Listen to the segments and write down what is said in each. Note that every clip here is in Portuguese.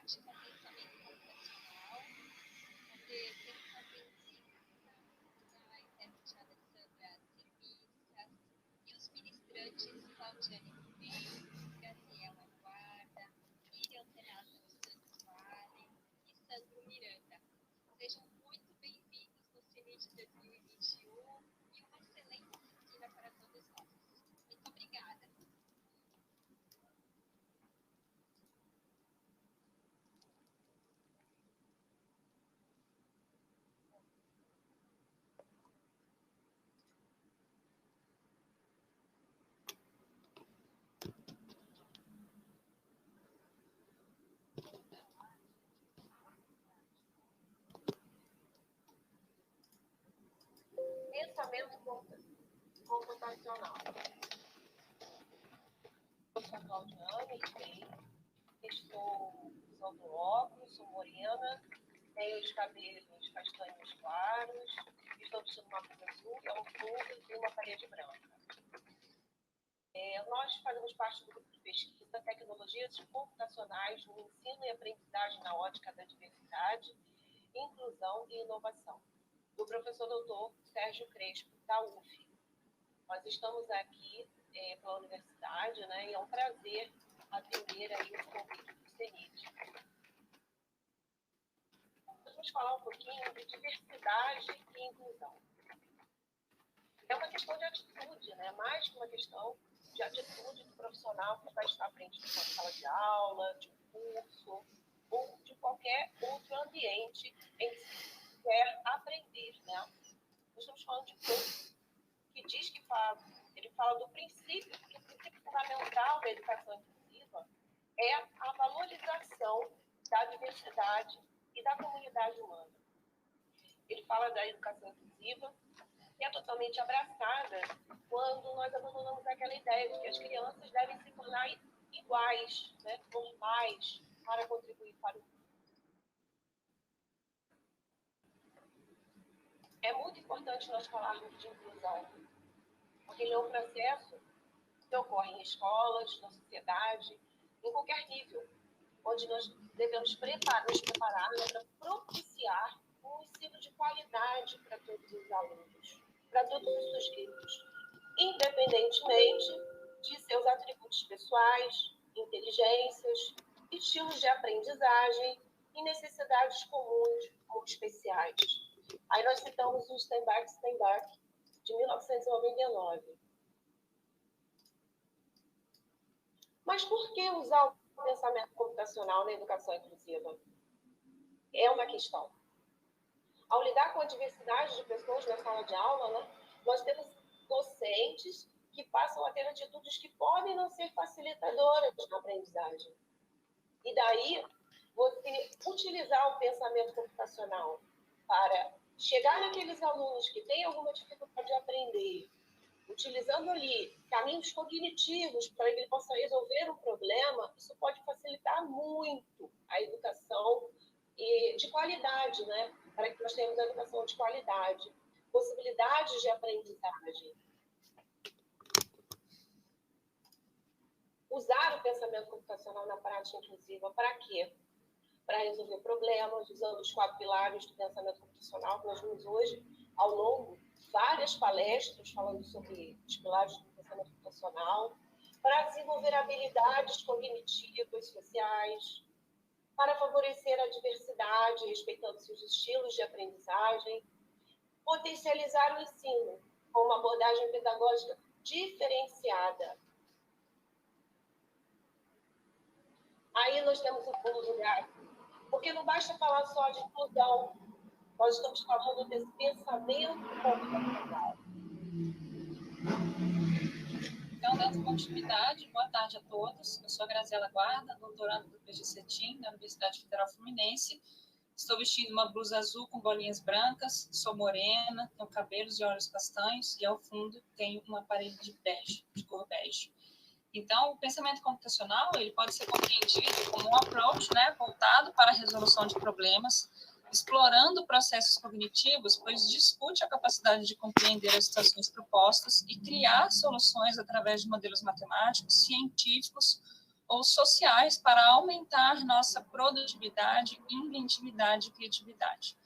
prática pensamento computacional, fazer a intérprete Alessandra Simiscas e os ministrantes Claudiane Ribeiro, Graziela Guarda, Miriam Renata dos Santos Vale e Sandro Miranda. Sejam muito bem-vindos no CINIT 2021 e uma excelente oficina para todos nós. Muito obrigada. Pensamento computacional. Eu sou Claudiane Ribeiro, estou usando óculos, sou morena, tenho os cabelos castanhos claros, estou vestindo uma roupa azul, que é um fundo e uma parede branca. Nós fazemos parte do grupo de pesquisa Tecnologias Computacionais no Ensino e Aprendizagem na Ótica da Diversidade, Inclusão e Inovação, do professor doutor Sérgio Crespo, da UF. Nós estamos aqui pela universidade, né, e é um prazer atender aí o convite do CENIT. Vamos falar um pouquinho de diversidade e inclusão. É uma questão de atitude, né, mais que uma questão de atitude do profissional que vai estar à frente de uma sala de aula, de um curso, ou de qualquer outro ambiente em que se quer aprender, né? Nós estamos falando de curso que diz que ele fala do princípio, porque o princípio fundamental da educação inclusiva é a valorização da diversidade e da comunidade humana. Ele fala da educação inclusiva, que é totalmente abraçada quando nós abandonamos aquela ideia de que as crianças devem se tornar iguais, né, normais, para contribuir para o mundo. É muito importante nós falarmos de inclusão, porque ele é um processo que ocorre em escolas, na sociedade, em qualquer nível, onde nós devemos nos preparar, né, para propiciar um ensino de qualidade para todos os alunos, para todos os sujeitos, independentemente de seus atributos pessoais, inteligências, estilos de aprendizagem e necessidades comuns ou especiais. Aí nós citamos o Steinbach, de 1999. Mas por que usar o pensamento computacional na educação inclusiva? É uma questão. Ao lidar com a diversidade de pessoas na sala de aula, né, nós temos docentes que passam a ter atitudes que podem não ser facilitadoras na aprendizagem. E daí, você utilizar o pensamento computacional para chegar naqueles alunos que têm alguma dificuldade de aprender, utilizando ali caminhos cognitivos para que ele possa resolver um problema, isso pode facilitar muito a educação de qualidade, né? Para que nós tenhamos a educação de qualidade, possibilidades de aprendizagem. Usar o pensamento computacional na prática inclusiva, para quê? Para resolver problemas, usando os 4 pilares do pensamento computacional, que nós vimos hoje, ao longo de várias palestras falando sobre os pilares do pensamento computacional, para desenvolver habilidades cognitivas, sociais, para favorecer a diversidade, respeitando seus estilos de aprendizagem, potencializar o ensino com uma abordagem pedagógica diferenciada. Aí nós temos um pulo do gato, porque não basta falar só de inclusão, nós estamos falando desse pensamento computacional. Então, dando continuidade, boa tarde a todos. Eu sou a Graziela Guarda, doutoranda do PGCETIM, da Universidade Federal Fluminense. Estou vestindo uma blusa azul com bolinhas brancas, sou morena, tenho cabelos e olhos castanhos e ao fundo tenho uma parede de bege, de cor bege. Então, o pensamento computacional ele pode ser compreendido como um approach, né, voltado para a resolução de problemas, explorando processos cognitivos, pois discute a capacidade de compreender as situações propostas e criar soluções através de modelos matemáticos, científicos ou sociais para aumentar nossa produtividade, inventividade e criatividade.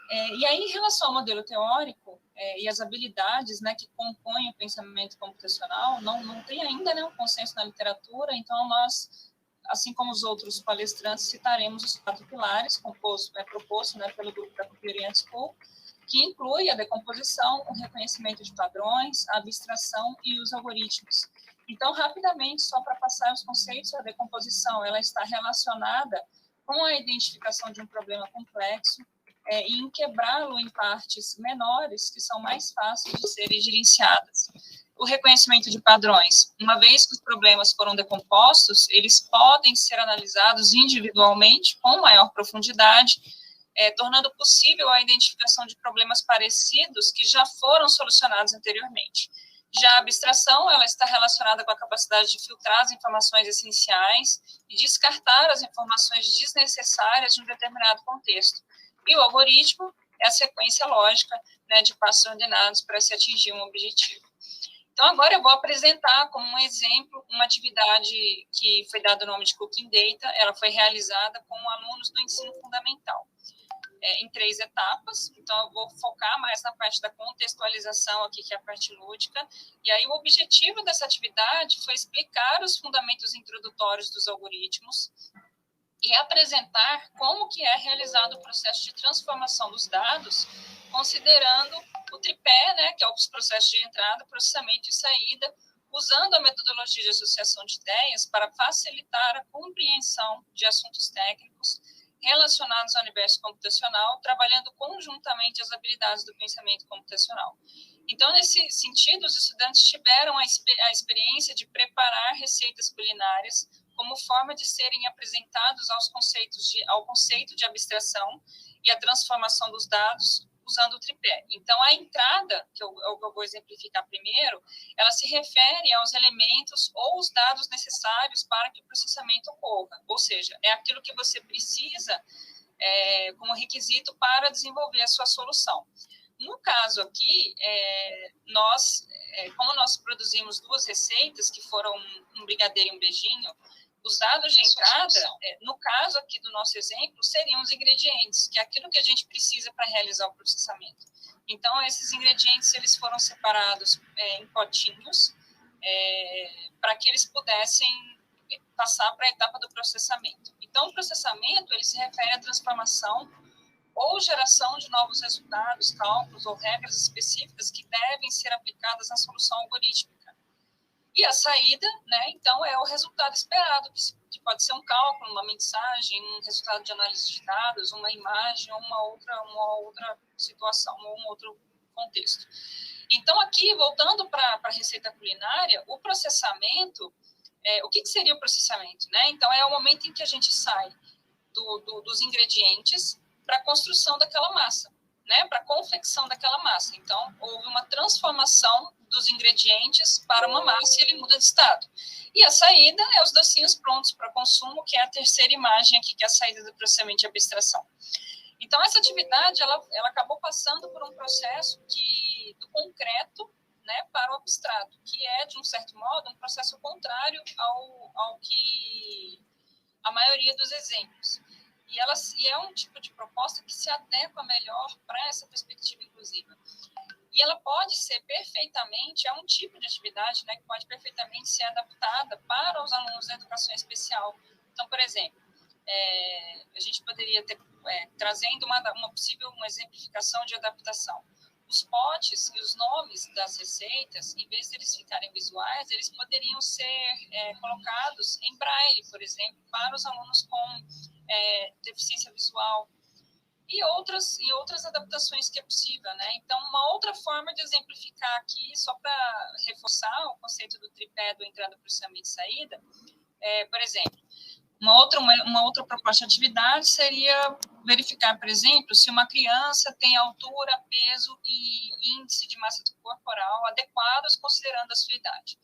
E aí, em relação ao modelo teórico e as habilidades, né, que compõem o pensamento computacional, não tem ainda, né, um consenso na literatura, então nós, assim como os outros palestrantes, citaremos os 4 pilares proposto, né, pelo grupo da Cooper School, que inclui a decomposição, o reconhecimento de padrões, a abstração e os algoritmos. Então, rapidamente, só para passar os conceitos, a decomposição ela está relacionada com a identificação de um problema complexo e em quebrá-lo em partes menores, que são mais fáceis de serem gerenciadas. O reconhecimento de padrões. Uma vez que os problemas foram decompostos, eles podem ser analisados individualmente, com maior profundidade, tornando possível a identificação de problemas parecidos que já foram solucionados anteriormente. Já a abstração, ela está relacionada com a capacidade de filtrar as informações essenciais e descartar as informações desnecessárias de um determinado contexto. E o algoritmo é a sequência lógica, né, de passos ordenados para se atingir um objetivo. Então, agora eu vou apresentar como um exemplo uma atividade que foi dado o nome de Cooking Data. Ela foi realizada com alunos do ensino fundamental, em 3 etapas. Então, eu vou focar mais na parte da contextualização aqui, que é a parte lúdica. E aí, o objetivo dessa atividade foi explicar os fundamentos introdutórios dos algoritmos e apresentar como que é realizado o processo de transformação dos dados, considerando o tripé, né, que é os processos de entrada, processamento e saída, usando a metodologia de associação de ideias para facilitar a compreensão de assuntos técnicos relacionados ao universo computacional, trabalhando conjuntamente as habilidades do pensamento computacional. Então, nesse sentido, os estudantes tiveram a experiência de preparar receitas culinárias como forma de serem apresentados ao conceito de abstração e a transformação dos dados usando o tripé. Então, a entrada, que eu vou exemplificar primeiro, ela se refere aos elementos ou os dados necessários para que o processamento ocorra, ou seja, é aquilo que você precisa como requisito para desenvolver a sua solução. No caso aqui, como nós produzimos 2 receitas, que foram um brigadeiro e um beijinho, os dados de entrada, no caso aqui do nosso exemplo, seriam os ingredientes, que é aquilo que a gente precisa para realizar o processamento. Então, esses ingredientes eles foram separados em potinhos, para que eles pudessem passar para a etapa do processamento. Então, o processamento ele se refere à transformação ou geração de novos resultados, cálculos ou regras específicas que devem ser aplicadas na solução algorítmica. E a saída, né, então, é o resultado esperado, que pode ser um cálculo, uma mensagem, um resultado de análise de dados, uma imagem, ou uma outra situação, ou um outro contexto. Então, aqui, voltando para a receita culinária, o processamento, o que seria o processamento? Né? Então, é o momento em que a gente sai dos ingredientes para a construção daquela massa, né? Para a confecção daquela massa. Então, houve uma transformação dos ingredientes para uma massa e ele muda de estado. E a saída é os docinhos prontos para consumo, que é a terceira imagem aqui, que é a saída do processamento de abstração. Então, essa atividade, ela acabou passando por um processo do concreto, né, para o abstrato, que é, de um certo modo, um processo contrário ao que a maioria dos exemplos. E é um tipo de proposta que se adequa melhor para essa perspectiva inclusiva. E ela pode ser perfeitamente, é um tipo de atividade, né, que pode perfeitamente ser adaptada para os alunos da educação especial. Então, por exemplo, a gente poderia ter, trazendo uma possível exemplificação de adaptação. Os potes e os nomes das receitas, em vez de eles ficarem visuais, eles poderiam ser colocados em braille, por exemplo, para os alunos com deficiência visual. E outras adaptações que é possível, né? Então, uma outra forma de exemplificar aqui, só para reforçar o conceito do tripé do entrada, processamento e saída, por exemplo, uma outra proposta de atividade seria verificar, por exemplo, se uma criança tem altura, peso e índice de massa corporal adequados, considerando a sua idade.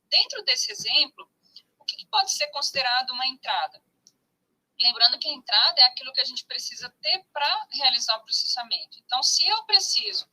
Dentro desse exemplo, o que pode ser considerado uma entrada? Lembrando que a entrada é aquilo que a gente precisa ter para realizar o processamento. Então, se eu preciso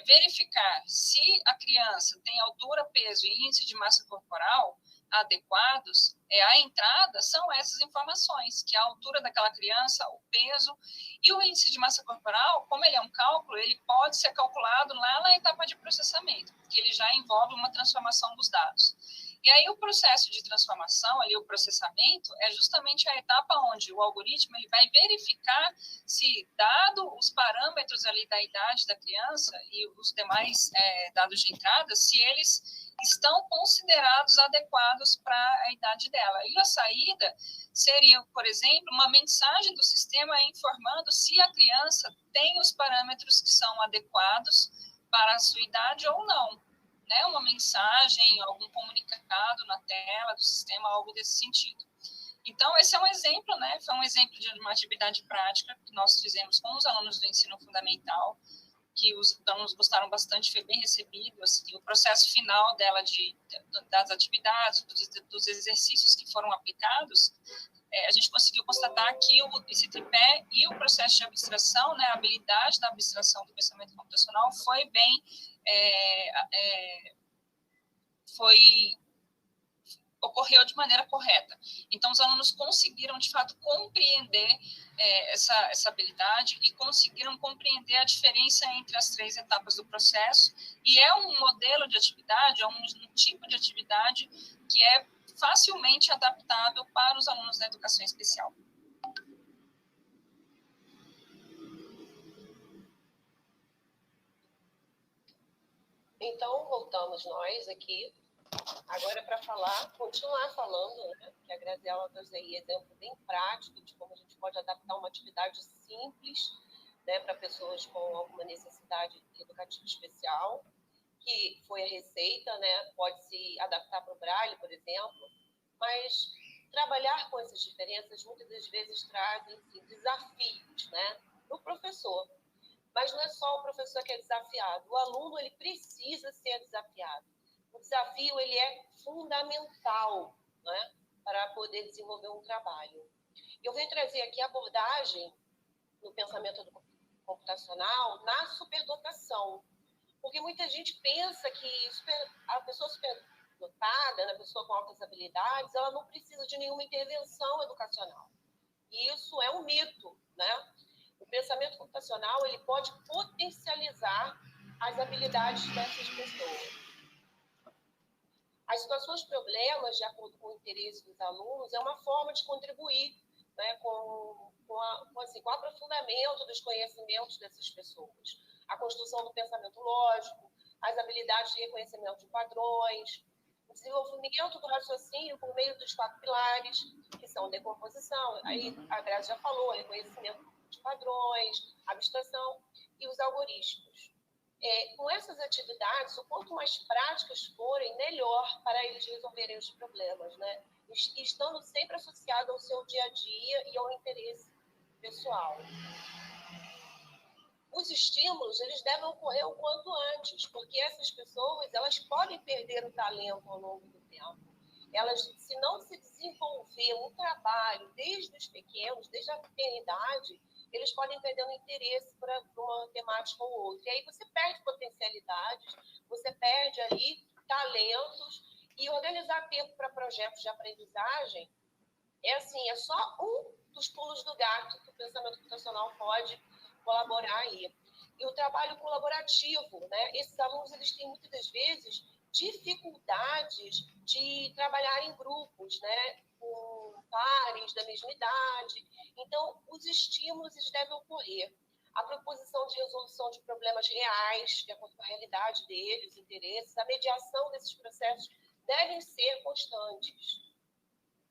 verificar se a criança tem altura, peso e índice de massa corporal, adequados, a entrada são essas informações, que é a altura daquela criança, o peso e o índice de massa corporal, como ele é um cálculo, ele pode ser calculado lá na etapa de processamento, porque ele já envolve uma transformação dos dados. E aí o processo de transformação, ali o processamento, é justamente a etapa onde o algoritmo ele vai verificar se, dado os parâmetros ali da idade da criança e os demais dados de entrada, se eles estão considerados adequados para a idade dela. E a saída seria, por exemplo, uma mensagem do sistema informando se a criança tem os parâmetros que são adequados para a sua idade ou não. Né? Uma mensagem, algum comunicado na tela do sistema, algo desse sentido. Então, esse é um exemplo, né? Foi um exemplo de uma atividade prática que nós fizemos com os alunos do ensino fundamental, que os alunos gostaram bastante, foi bem recebido. Assim, o processo final dela, das atividades, dos exercícios que foram aplicados, a gente conseguiu constatar que esse tripé e o processo de abstração, né, a habilidade da abstração do pensamento computacional foi bem... ocorreu de maneira correta. Então, os alunos conseguiram, de fato, compreender essa habilidade e conseguiram compreender a diferença entre as 3 etapas do processo, e é um modelo de atividade, é um tipo de atividade que é facilmente adaptável para os alunos da educação especial. Então, voltamos nós aqui, agora para continuar falando, né, que a Graziela trouxe aí exemplo bem prático de como a gente pode adaptar uma atividade simples, né, para pessoas com alguma necessidade educativa especial, que foi a receita, né, pode se adaptar para o Braille, por exemplo, mas trabalhar com essas diferenças muitas das vezes trazem desafios, né, para o professor. Mas não é só o professor que é desafiado, o aluno ele precisa ser desafiado. O desafio ele é fundamental, né, para poder desenvolver um trabalho. Eu venho trazer aqui a abordagem no pensamento computacional na superdotação, porque muita gente pensa que a pessoa superdotada, né, a pessoa com altas habilidades, ela não precisa de nenhuma intervenção educacional. E isso é um mito, né? O pensamento computacional ele pode potencializar as habilidades dessas pessoas. As situações problemas, de acordo com o interesse dos alunos, é uma forma de contribuir, né, com o aprofundamento dos conhecimentos dessas pessoas. A construção do pensamento lógico, as habilidades de reconhecimento de padrões, o desenvolvimento do raciocínio por meio dos 4 pilares, que são decomposição, aí a Graça já falou, reconhecimento de padrões, abstração e os algoritmos. Com essas atividades, o quanto mais práticas forem, melhor para eles resolverem os problemas, né? Estando sempre associado ao seu dia a dia e ao interesse pessoal. Os estímulos, eles devem ocorrer o quanto antes, porque essas pessoas, elas podem perder o talento ao longo do tempo. Elas, se não se desenvolver um trabalho desde os pequenos, desde a paternidade, eles podem perder o interesse por uma temática ou outra. E aí você perde potencialidades, você perde ali talentos, e organizar tempo para projetos de aprendizagem é só um dos pulos do gato que o pensamento computacional pode colaborar aí. E o trabalho colaborativo, né? Esses alunos eles têm muitas das vezes dificuldades de trabalhar em grupos, né? Com pares da mesma idade. Então, os estímulos eles devem ocorrer. A proposição de resolução de problemas reais, de acordo com a realidade deles, interesses, a mediação desses processos devem ser constantes.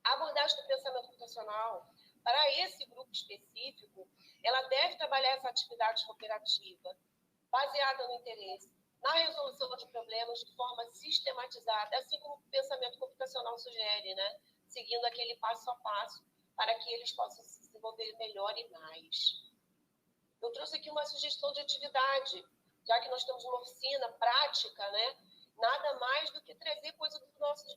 A abordagem do pensamento computacional, para esse grupo específico, ela deve trabalhar essa atividade cooperativa, baseada no interesse, na resolução de problemas de forma sistematizada, assim como o pensamento computacional sugere, né? Seguindo aquele passo a passo, para que eles possam se desenvolver melhor e mais. Eu trouxe aqui uma sugestão de atividade, já que nós temos uma oficina prática, né? Nada mais do que trazer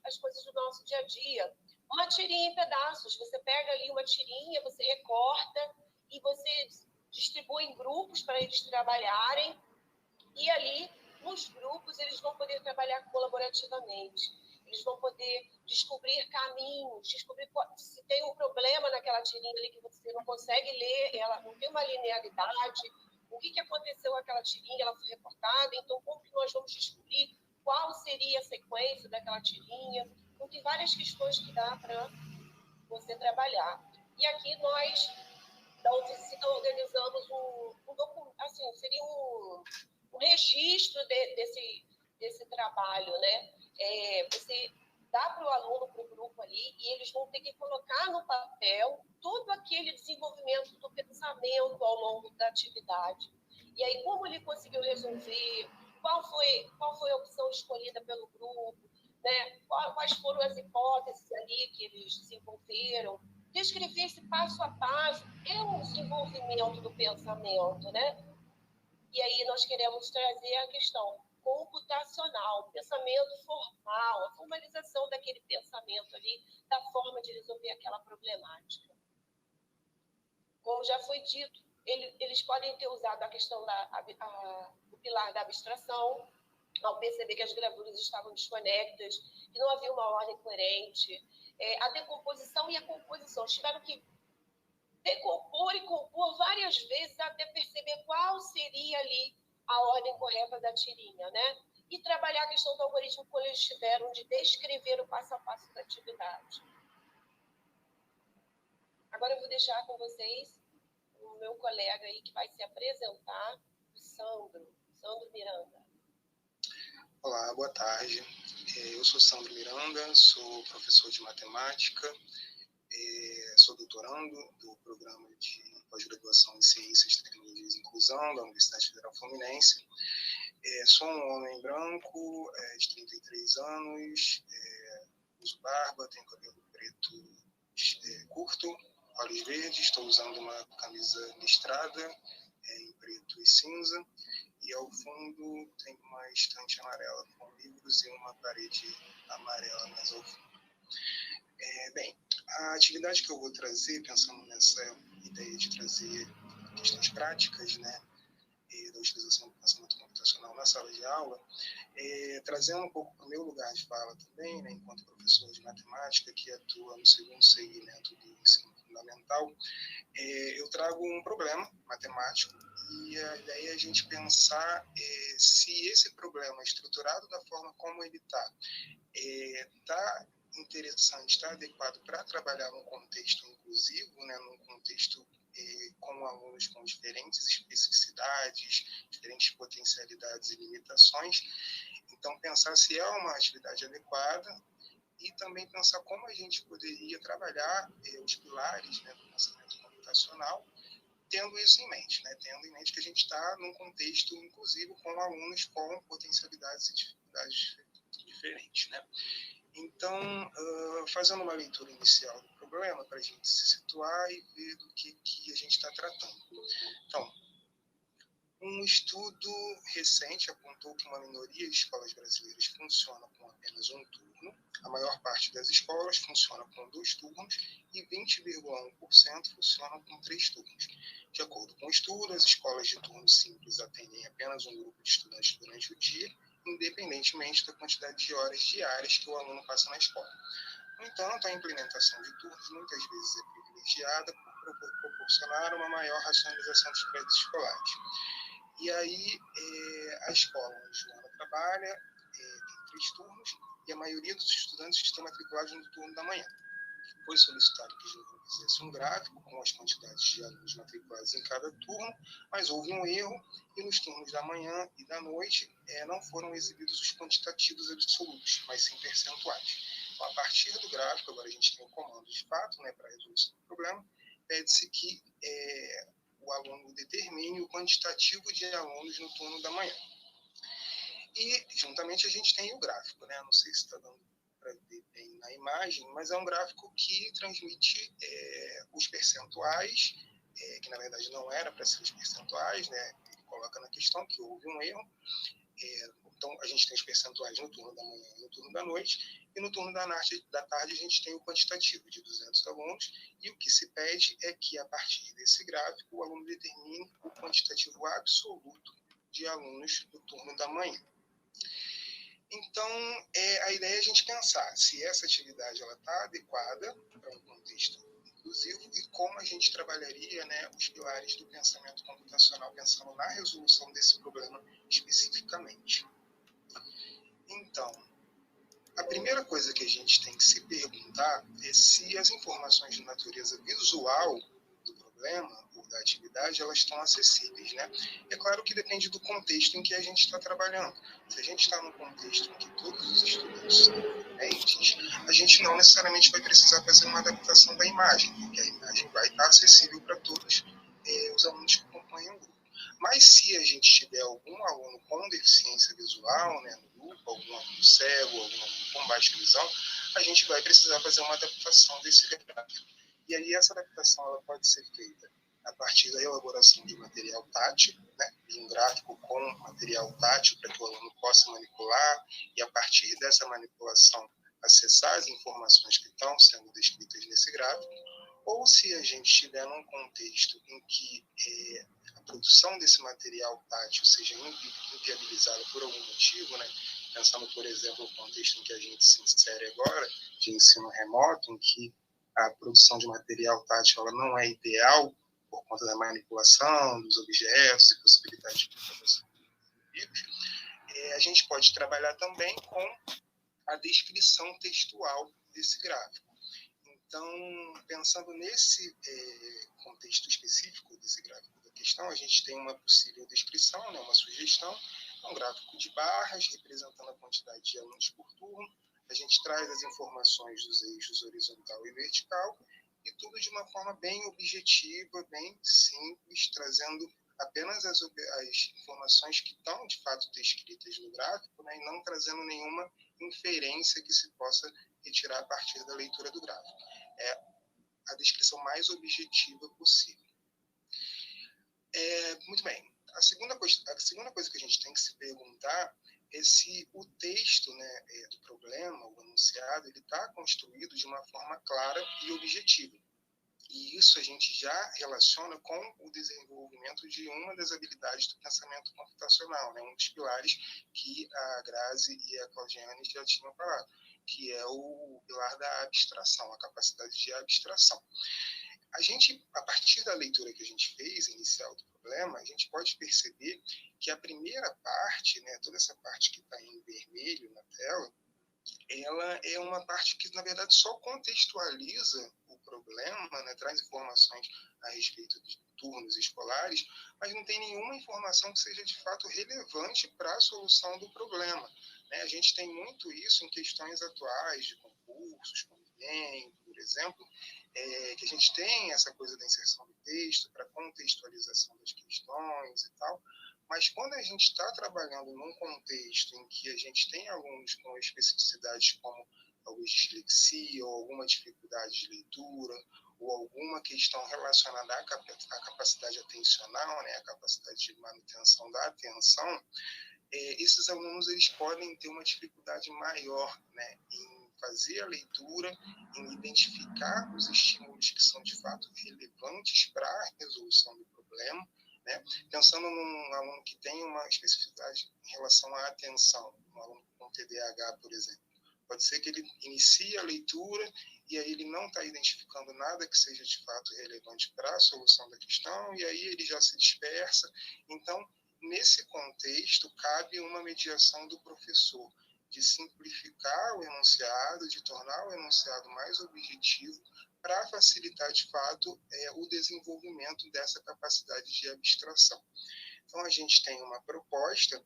as coisas do nosso dia a dia. Uma tirinha em pedaços. Você pega ali uma tirinha, você recorta e você distribui em grupos para eles trabalharem. E ali, nos grupos, eles vão poder trabalhar colaborativamente. eles vão poder descobrir caminhos, descobrir se tem um problema naquela tirinha ali que você não consegue ler, ela não tem uma linearidade, o que aconteceu com aquela tirinha, ela foi reportada, então como que nós vamos descobrir qual seria a sequência daquela tirinha? Então tem várias questões que dá para você trabalhar. E aqui nós, da oficina, organizamos um documento, assim, seria um registro desse trabalho, né? Você dá para o aluno, para o grupo ali, e eles vão ter que colocar no papel todo aquele desenvolvimento do pensamento ao longo da atividade. E aí, como ele conseguiu resolver, qual foi a opção escolhida pelo grupo, né? Quais foram as hipóteses ali que eles desenvolveram. Descrever esse passo a passo é um desenvolvimento do pensamento, né? E aí nós queremos trazer a questão computacional, pensamento formal, a formalização daquele pensamento ali, da forma de resolver aquela problemática. Como já foi dito, eles podem ter usado a questão do pilar da abstração, ao perceber que as gravuras estavam desconectas, que não havia uma ordem coerente, a decomposição e a composição. Eles tiveram que decompor e compor várias vezes até perceber qual seria ali a ordem correta da tirinha, né? E trabalhar a questão do algoritmo quando eles tiveram de descrever o passo a passo da atividade. Agora eu vou deixar com vocês o meu colega aí que vai se apresentar, o Sandro Miranda. Olá, boa tarde. Eu sou Sandro Miranda, sou professor de matemática, sou doutorando do programa de pós-graduação em Ciências, Tecnologias e Inclusão da Universidade Federal Fluminense. Sou um homem branco, de 33 anos, uso barba, tenho cabelo preto curto, olhos verdes, estou usando uma camisa listrada em preto e cinza, e ao fundo tem uma estante amarela com livros e uma parede amarela mais ao fundo. Bem, a atividade que eu vou trazer, pensando nessa ideia de trazer questões práticas, né, da utilização do pensamento computacional na sala de aula, trazendo um pouco para o meu lugar de fala também, né, enquanto professor de matemática que atua no segundo segmento do ensino fundamental, eu trago um problema matemático e a ideia é a gente pensar se esse problema estruturado da forma como ele está interessante, está adequado para trabalhar num contexto inclusivo, né, num contexto com alunos com diferentes especificidades, diferentes potencialidades e limitações. Então, pensar se é uma atividade adequada e também pensar como a gente poderia trabalhar os pilares, né, do pensamento computacional, tendo isso em mente, né, tendo em mente que a gente está num contexto inclusivo com alunos com potencialidades e dificuldades diferentes, né? Então, fazendo uma leitura inicial do problema, para a gente se situar e ver do que a gente está tratando. Então, um estudo recente apontou que uma minoria de escolas brasileiras funciona com apenas um turno, a maior parte das escolas funciona com 2 turnos e 20,1% funcionam com 3 turnos. De acordo com o estudo, as escolas de turno simples atendem apenas um grupo de estudantes durante o dia, independentemente da quantidade de horas diárias que o aluno passa na escola. No entanto, a implementação de turnos muitas vezes é privilegiada por proporcionar uma maior racionalização dos créditos escolares. E aí, a escola onde Joana trabalha tem 3 turnos e a maioria dos estudantes estão matriculados no turno da manhã. Foi solicitado que Joana fizesse um gráfico com as quantidades de alunos matriculados em cada turno, mas houve um erro e nos turnos da manhã e da noite não foram exibidos os quantitativos absolutos, mas sim percentuais. Então, a partir do gráfico, agora a gente tem um comando de fato, né, para a resolução do problema, pede-se que o aluno determine o quantitativo de alunos no turno da manhã. E, juntamente, a gente tem o gráfico, né? Não sei se está dando para ver bem na imagem, mas é um gráfico que transmite os percentuais, que na verdade não era para ser os percentuais, né? Ele coloca na questão que houve um erro. Então, a gente tem os percentuais no turno da manhã e no turno da noite, e no turno da tarde a gente tem o quantitativo de 200 alunos, e o que se pede é que, a partir desse gráfico, o aluno determine o quantitativo absoluto de alunos no turno da manhã. Então, a ideia é a gente pensar se essa atividade está adequada para um contexto inclusivo e como a gente trabalharia, né, os pilares do pensamento computacional, pensando na resolução desse problema especificamente. Então, a primeira coisa que a gente tem que se perguntar é se as informações de natureza visual do problema ou da atividade, elas estão acessíveis, né? É claro que depende do contexto em que a gente está trabalhando. Se a gente está num contexto em que todos os estudantes são diferentes, a gente não necessariamente vai precisar fazer uma adaptação da imagem, porque a imagem vai estar acessível para todos os alunos que compõem o grupo. Mas se a gente tiver algum aluno com deficiência visual, né, no grupo, algum aluno cego, algum aluno com baixa visão, a gente vai precisar fazer uma adaptação desse gráfico. E aí essa adaptação ela pode ser feita a partir da elaboração de material tátil, né, de um gráfico com material tátil para que o aluno possa manipular e a partir dessa manipulação acessar as informações que estão sendo descritas nesse gráfico, ou se a gente estiver num contexto em que a produção desse material tátil seja inviabilizada por algum motivo, né, pensando, por exemplo, no contexto em que a gente se insere agora, de ensino remoto, em que a produção de material tátil ela não é ideal por conta da manipulação dos objetos e possibilidade de propagação do vírus, a gente pode trabalhar também com a descrição textual desse gráfico. Então, pensando nesse contexto específico desse gráfico da questão, a gente tem uma possível descrição, né, uma sugestão, um gráfico de barras representando a quantidade de alunos por turno. A gente traz as informações dos eixos horizontal e vertical, e tudo de uma forma bem objetiva, bem simples, trazendo apenas as informações que estão, de fato, descritas no gráfico, né, e não trazendo nenhuma inferência que se possa retirar a partir da leitura do gráfico. É a descrição mais objetiva possível. Muito bem. A segunda coisa que a gente tem que se perguntar é se o texto, né, do problema, o enunciado, ele está construído de uma forma clara e objetiva. E isso a gente já relaciona com o desenvolvimento de uma das habilidades do pensamento computacional, né, um dos pilares que a Grazi e a Claudiane já tinham falado, que é o pilar da abstração, a capacidade de abstração. A partir da leitura que a gente fez, inicial do problema, a gente pode perceber que a primeira parte, né, toda essa parte que está em vermelho na tela, ela é uma parte que, na verdade, só contextualiza o problema, né, traz informações a respeito de turnos escolares, mas não tem nenhuma informação que seja, de fato, relevante para a solução do problema. Né? A gente tem muito isso em questões atuais de concursos, como o Enem, por exemplo, que a gente tem essa coisa da inserção do texto para contextualização das questões e tal, mas quando a gente está trabalhando num contexto em que a gente tem alunos com especificidades como talvez dislexia ou alguma dificuldade de leitura ou alguma questão relacionada à capacidade atencional, né, a capacidade de manutenção da atenção, esses alunos eles podem ter uma dificuldade maior, né, em fazer a leitura, em identificar os estímulos que são de fato relevantes para a resolução do problema, né? Pensando num aluno que tem uma especificidade em relação à atenção, um aluno com TDAH, por exemplo. Pode ser que ele inicie a leitura e aí ele não está identificando nada que seja de fato relevante para a solução da questão e aí ele já se dispersa. Então, nesse contexto, cabe uma mediação do professor de simplificar o enunciado, de tornar o enunciado mais objetivo para facilitar, de fato, o desenvolvimento dessa capacidade de abstração. Então, a gente tem uma proposta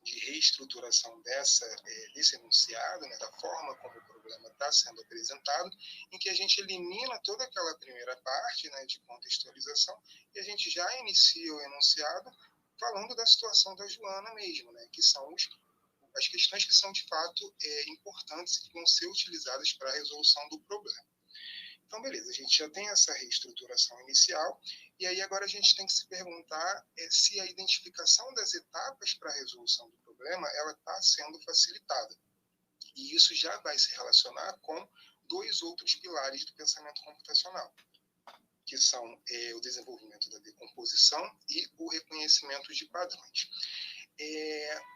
de reestruturação desse enunciado, né, da forma como o problema está sendo apresentado, em que a gente elimina toda aquela primeira parte, né, de contextualização e a gente já inicia o enunciado falando da situação da Joana mesmo, né, que são as questões que são, de fato, importantes e que vão ser utilizadas para a resolução do problema. Então, beleza, a gente já tem essa reestruturação inicial, e aí agora a gente tem que se perguntar se a identificação das etapas para a resolução do problema ela está sendo facilitada. E isso já vai se relacionar com dois outros pilares do pensamento computacional, que são o desenvolvimento da decomposição e o reconhecimento de padrões.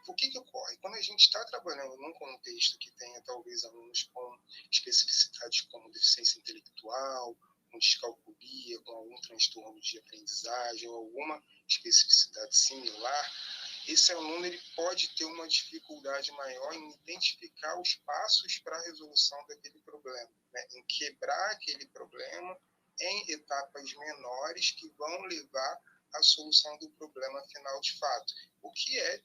O que ocorre? Quando a gente está trabalhando num contexto que tenha, talvez, alunos com especificidades como deficiência intelectual, com descalculia, com algum transtorno de aprendizagem ou alguma especificidade similar, esse aluno ele pode ter uma dificuldade maior em identificar os passos para a resolução daquele problema, né? Em quebrar aquele problema em etapas menores que vão levar à solução do problema final de fato, o que é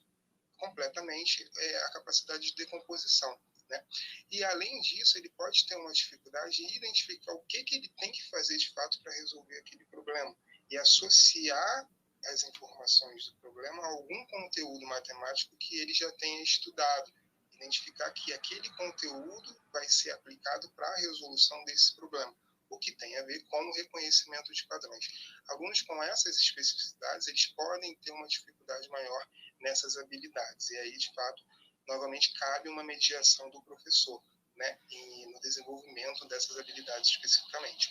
completamente a capacidade de decomposição, né? E, além disso, ele pode ter uma dificuldade em identificar o que ele tem que fazer de fato para resolver aquele problema e associar as informações do problema a algum conteúdo matemático que ele já tenha estudado, identificar que aquele conteúdo vai ser aplicado para a resolução desse problema, o que tem a ver com o reconhecimento de padrões. Alunos com essas especificidades, eles podem ter uma dificuldade maior nessas habilidades, e aí, de fato, novamente, cabe uma mediação do professor, né, no desenvolvimento dessas habilidades especificamente.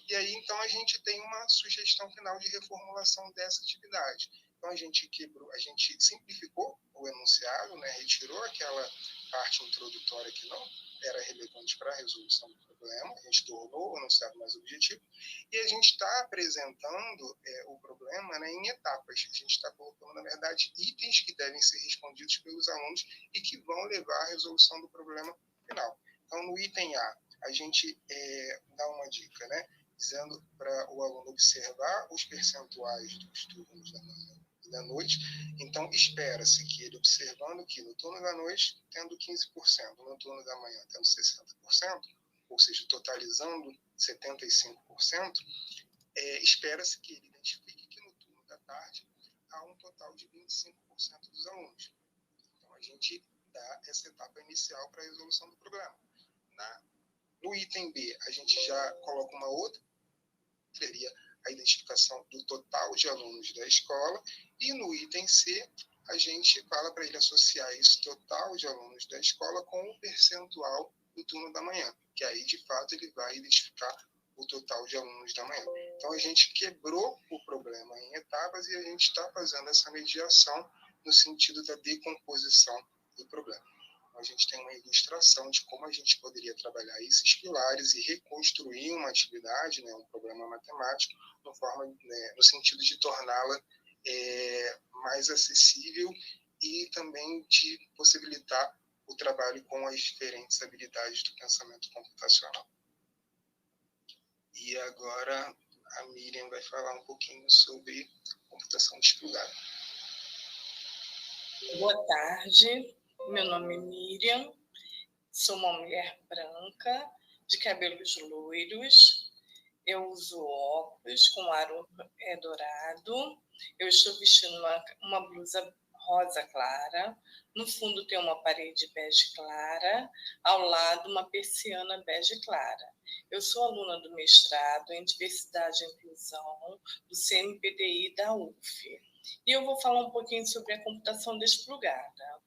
E aí, então, a gente tem uma sugestão final de reformulação dessa atividade. Então, a gente simplificou o enunciado, né, retirou aquela parte introdutória que não era relevante para a resolução do problema, a gente tornou o enunciado mais objetivo, e a gente está apresentando o problema, né, em etapas. A gente está colocando, na verdade, itens que devem ser respondidos pelos alunos e que vão levar à resolução do problema final. Então, no item A, a gente dá uma dica, né, dizendo para o aluno observar os percentuais dos turnos da manhã e da noite. Então, espera-se que ele, observando que no turno da noite, tendo 15%, no turno da manhã, tendo 60%, ou seja, totalizando 75%, espera-se que ele identifique que no turno da tarde há um total de 25% dos alunos. Então, a gente dá essa etapa inicial para a resolução do problema. No item B, a gente já coloca uma outra, seria a identificação do total de alunos da escola, e no item C, a gente fala para ele associar esse total de alunos da escola com o percentual do turno da manhã, que aí, de fato, ele vai identificar o total de alunos da manhã. Então, a gente quebrou o problema em etapas e a gente está fazendo essa mediação no sentido da decomposição do problema. A gente tem uma ilustração de como a gente poderia trabalhar esses pilares e reconstruir uma atividade, né, um problema matemático, no sentido de torná-la mais acessível e também de possibilitar o trabalho com as diferentes habilidades do pensamento computacional. E agora a Miriam vai falar um pouquinho sobre computação distribuída. Boa tarde, meu nome é Miriam, sou uma mulher branca, de cabelos loiros, eu uso óculos com aro dourado, eu estou vestindo uma blusa rosa clara, no fundo tem uma parede bege clara, ao lado uma persiana bege clara. Eu sou aluna do mestrado em Diversidade e Inclusão do CNPDI da UF. E eu vou falar um pouquinho sobre a computação desplugada.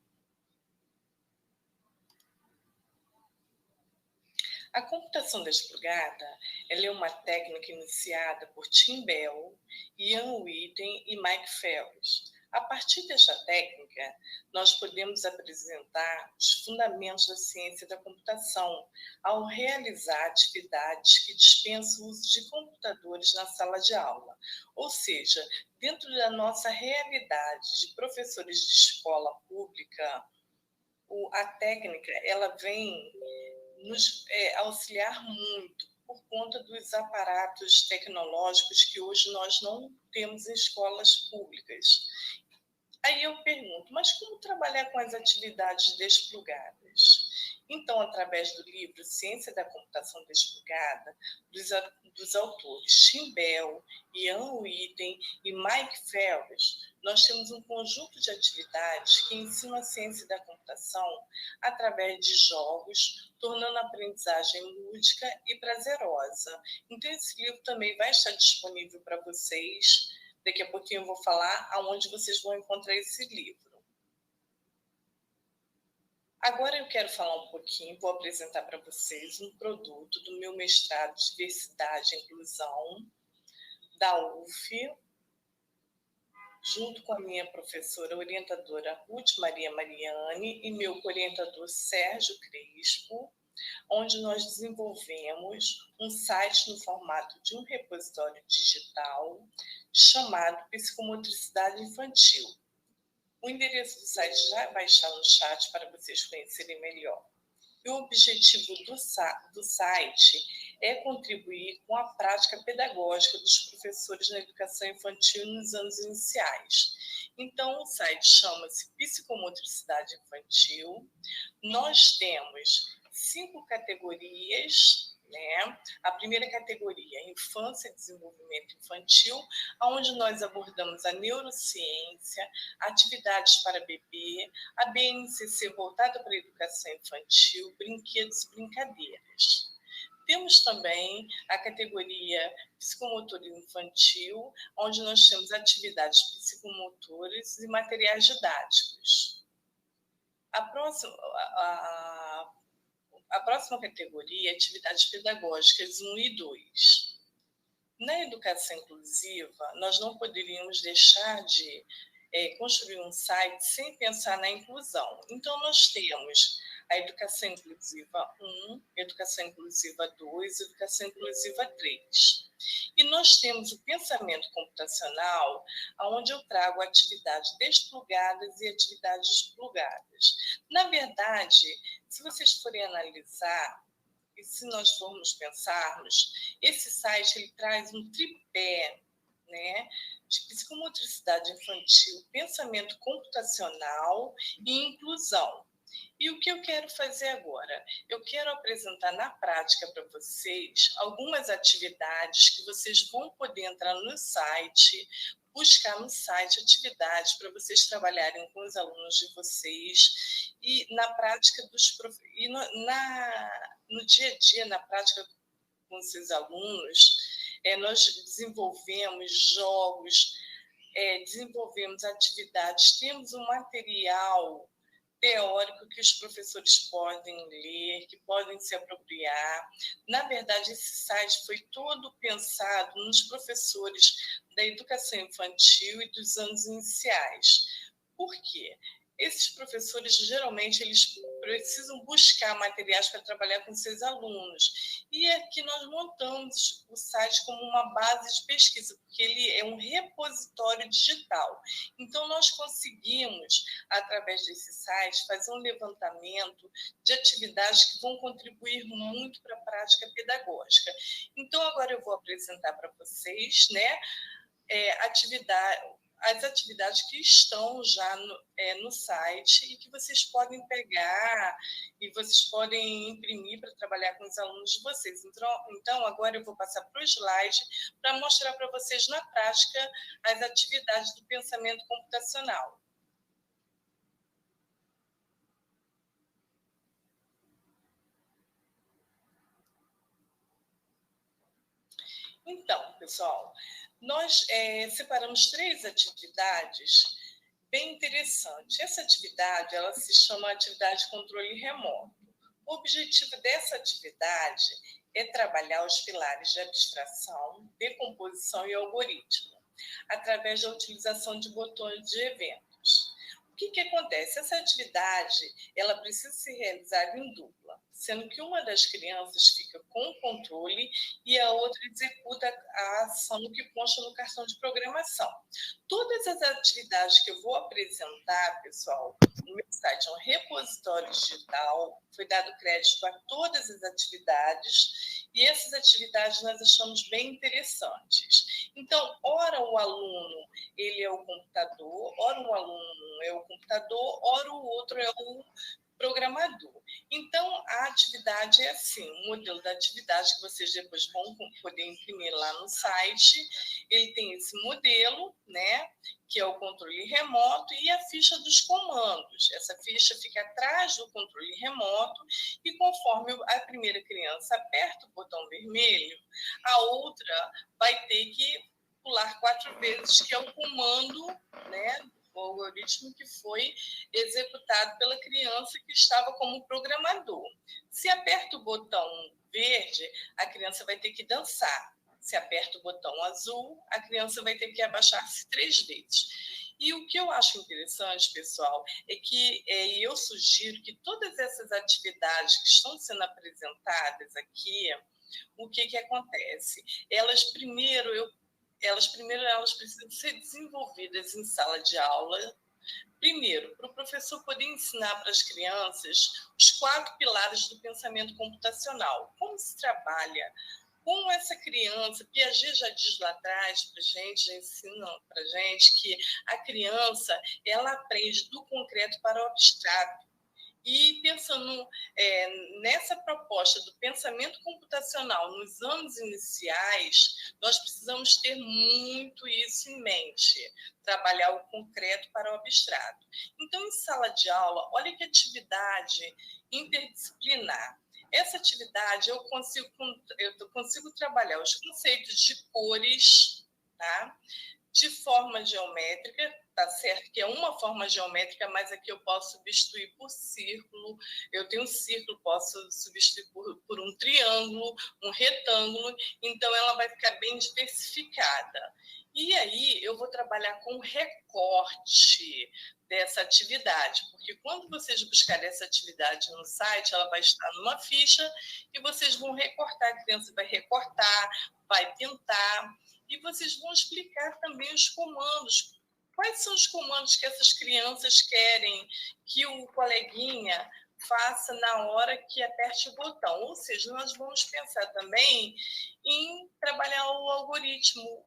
A computação desplugada ela é uma técnica iniciada por Tim Bell, Ian Witten e Mike Ferris. A partir desta técnica, nós podemos apresentar os fundamentos da ciência da computação ao realizar atividades que dispensam o uso de computadores na sala de aula. Ou seja, dentro da nossa realidade de professores de escola pública, a técnica ela vem nos auxiliar muito por conta dos aparatos tecnológicos que hoje nós não temos em escolas públicas. Aí eu pergunto, mas como trabalhar com as atividades desplugadas? Então, através do livro Ciência da Computação Desplugada, dos autores Tim Bell, Ian Witten e Mike Ferris, nós temos um conjunto de atividades que ensinam a ciência da computação através de jogos, tornando a aprendizagem lúdica e prazerosa. Então, esse livro também vai estar disponível para vocês. Daqui a pouquinho eu vou falar aonde vocês vão encontrar esse livro. Agora eu quero falar um pouquinho, vou apresentar para vocês um produto do meu mestrado de Diversidade e Inclusão da UF. junto com a minha professora orientadora Ruth Maria Mariani e meu orientador Sérgio Crespo, onde nós desenvolvemos um site no formato de um repositório digital chamado Psicomotricidade Infantil. O endereço do site já vai estar no chat para vocês conhecerem melhor. E o objetivo do site é contribuir com a prática pedagógica dos professores na educação infantil nos anos iniciais. Então, o site chama-se Psicomotricidade Infantil. Nós temos 5 categorias, né? A primeira categoria é Infância e Desenvolvimento Infantil, onde nós abordamos a neurociência, atividades para bebê, a BNCC voltada para a educação infantil, brinquedos e brincadeiras. Temos também a categoria Psicomotor Infantil, onde nós temos atividades psicomotoras e materiais didáticos. A próxima categoria é atividades pedagógicas 1 e 2. Na educação inclusiva, nós não poderíamos deixar de construir um site sem pensar na inclusão. Então, nós temos a educação inclusiva 1, educação inclusiva 2, educação inclusiva 3. E nós temos o pensamento computacional, onde eu trago atividades desplugadas e atividades plugadas. Na verdade, se vocês forem analisar, e se nós formos pensarmos, esse site ele traz um tripé, né, de psicomotricidade infantil, pensamento computacional e inclusão. E o que eu quero fazer agora? Eu quero apresentar na prática para vocês algumas atividades que vocês vão poder entrar no site, buscar no site atividades para vocês trabalharem com os alunos de vocês e na prática no dia a dia, na prática com os seus alunos, nós desenvolvemos jogos, desenvolvemos atividades, temos um material teórico que os professores podem ler, que podem se apropriar. Na verdade, esse site foi todo pensado nos professores da educação infantil e dos anos iniciais. Por quê? Esses professores, geralmente, eles precisam buscar materiais para trabalhar com seus alunos. E aqui nós montamos o site como uma base de pesquisa, porque ele é um repositório digital. Então, nós conseguimos, através desse site, fazer um levantamento de atividades que vão contribuir muito para a prática pedagógica. Então, agora eu vou apresentar para vocês, né, as atividades que estão já no site e que vocês podem pegar e vocês podem imprimir para trabalhar com os alunos de vocês. Então, agora eu vou passar para o slide para mostrar para vocês na prática as atividades do pensamento computacional. Então, pessoal, nós separamos 3 atividades bem interessantes. Essa atividade ela se chama atividade de controle remoto. O objetivo dessa atividade é trabalhar os pilares de abstração, decomposição e algoritmo, através da utilização de botões de eventos. O que acontece? Essa atividade ela precisa ser realizada em dupla, sendo que uma das crianças fica com o controle e a outra executa a ação que consta no cartão de programação. Todas as atividades que eu vou apresentar, pessoal, no meu site é um repositório digital, foi dado crédito a todas as atividades, e essas atividades nós achamos bem interessantes. Então, ora o aluno ele é o computador, ora um aluno é o computador, ora o outro é o programador. Então, a atividade é assim, o modelo da atividade que vocês depois vão poder imprimir lá no site, ele tem esse modelo, né, que é o controle remoto e a ficha dos comandos. Essa ficha fica atrás do controle remoto e conforme a primeira criança aperta o botão vermelho, a outra vai ter que pular 4 vezes, que é o comando, né, o algoritmo que foi executado pela criança que estava como programador. Se aperta o botão verde, a criança vai ter que dançar. Se aperta o botão azul, a criança vai ter que abaixar-se 3 vezes. E o que eu acho interessante, pessoal, é que eu sugiro que todas essas atividades que estão sendo apresentadas aqui, o que acontece? Elas primeiro precisam ser desenvolvidas em sala de aula. Primeiro, para o professor poder ensinar para as crianças os 4 pilares do pensamento computacional. Como se trabalha com essa criança. Piaget já diz lá atrás para a gente, já ensina para a gente que a criança ela aprende do concreto para o abstrato. E pensando nessa proposta do pensamento computacional nos anos iniciais, nós precisamos ter muito isso em mente, trabalhar o concreto para o abstrato. Então, em sala de aula, olha que atividade interdisciplinar. Essa atividade eu consigo trabalhar os conceitos de cores, tá? De forma geométrica, tá certo que é uma forma geométrica, mas aqui eu posso substituir por círculo, eu tenho um círculo, posso substituir por um triângulo, um retângulo, então ela vai ficar bem diversificada. E aí eu vou trabalhar com recorte dessa atividade, porque quando vocês buscarem essa atividade no site, ela vai estar numa ficha e vocês vão recortar, a criança vai recortar, vai pintar, e vocês vão explicar também os comandos. Quais são os comandos que essas crianças querem que o coleguinha faça na hora que aperte o botão? Ou seja, nós vamos pensar também em trabalhar o algoritmo,